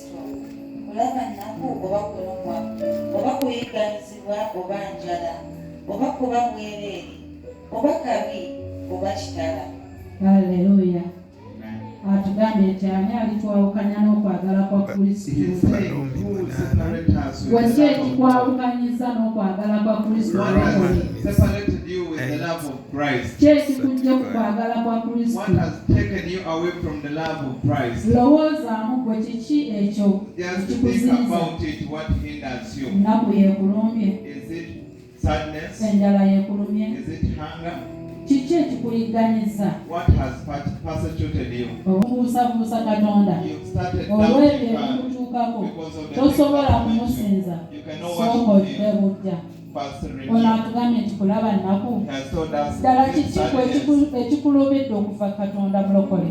Kristo. Kulaba nnaku oba kulumwa, oba kuyigganyizibwa oba njala, oba kuba bwereere, oba kabi oba kitala. Haleluya. Atugambye nti ani alitwawukanya n'okwagala kwa Kristo? Gwe ki ekikwawukanyiza n'okwagala kwa Kristo? Ki ekikujja ku kwagala kwa Kristo? Lowoozaamu gwe kiki ekyo ekikuzinza? Ennaku yeekulumbye? Enjala yeekulumye? Kiki ekikuyiganyiza? Obuusabuusa Katonda olw'ebyo ebikutuukako tosobola kumusinza, sookodde bujja. Ono atugambye nti kulaba nnaku. Ddala kiki ekikulobedde okuva Katonda mulokole?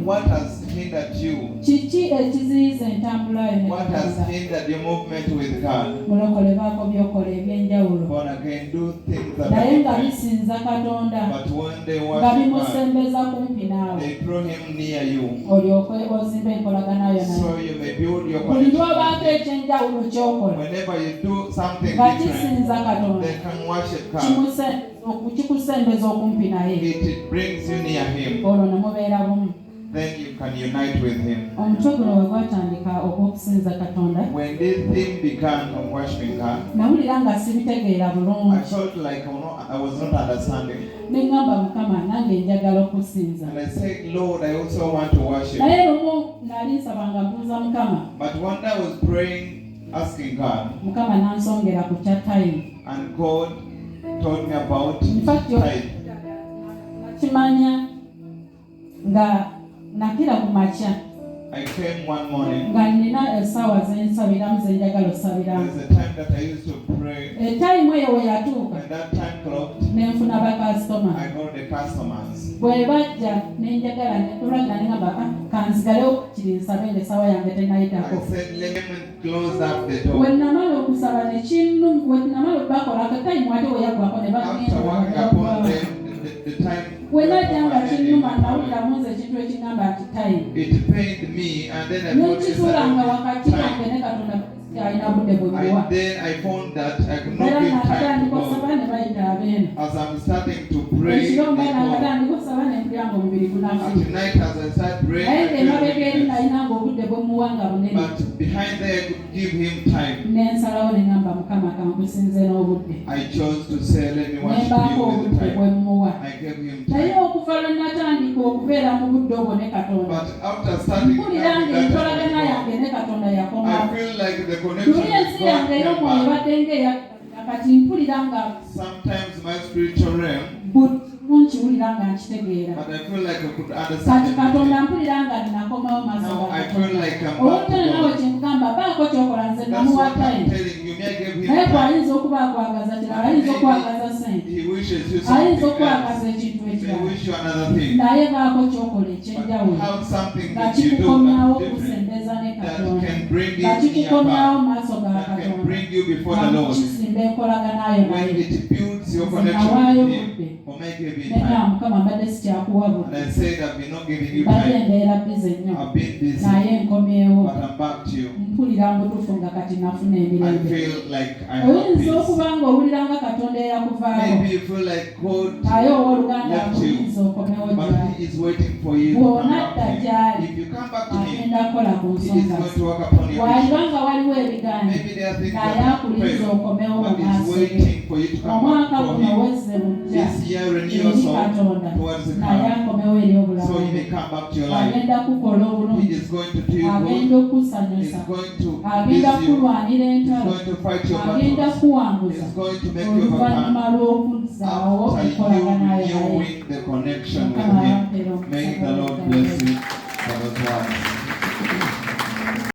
Kiki ekiziyiza entambula yo ne Katonda? Mulokole baako by'okola eby'enjawulo naye nga bisinza Katonda, nga bimusembeza kumpi naawe, olyoke ozimba enkolagana yo naye. Buli lw'obaako ekyenjawulo ky'okola nga kisinza Katonda, kikusembeza okumpi naye, olwo ne mubeera bumu. Then you can unite with him. Omutwe guno bwe gwatandika okusinza Katonda, when this thing began on worshiping God, nawulira nga sibitegeera bulungi. I felt like I was not understanding. Ne ngamba Mukama, nange njagala okusinza. And I said, Lord, I also want to worship. Naye lumu nali nsabanga mbuuza Mukama. But one day I was praying, asking God. Mukama nansongera ku kya time. And God told me about time. Nakimanya nga nakira ku makya. I came one morning. Nga nina essaawa ze nsabiramu ze njagala osabiramu. There's a time that I used to pray. Time eyo we yatuuka. When that time clocked, ne nfuna bakasitoma. I got the customers. Bwe bajja ne njagala ne tulagana ne ngamba kanzigalewo kiri nsabe ng'essaawa yange tennayitako. I said, let me close up the door. Bwe namala okusaba ne kinnu, bwe namala okubakola akatayimu ate we yaggwako ne bagenda. The time. When I tell that you man, I will have a situation about time. It pained me, and then I noticed that and then I found that I could not give time to God. As I'm starting to pray, at night as I start praying, but behind there I could give him time. I chose to say, let me worship you with the time. I gave him time. But after starting that time, I feel like the connection with God came back. Sometimes my spiritual realm, but I feel like I could understand it. Now I feel like I'm back to God. That's what I'm telling you. Me, I gave him time. He wishes you something else. He wishes you another thing. But have something that you do different that can bring you near God, that can bring you before the Lord. When it builds your connection with Him, or make you be time. And I said I've been not giving you time. I've been busy, but I'm back to you. I feel like I have peace. Maybe you feel like God left you, but He is waiting for you to come back to Him. If you come back to Him, He is going to work upon your mission. Maybe there are things that you fail, but He's waiting for you to come back to Him. This year, renew your soul towards the come, so you may come back to your life. He is going to do you good. He is going to bless you. He is going to fight your battles. He is going to make you overcome. After you renewing the connection with Him, may the Lord bless you for those words.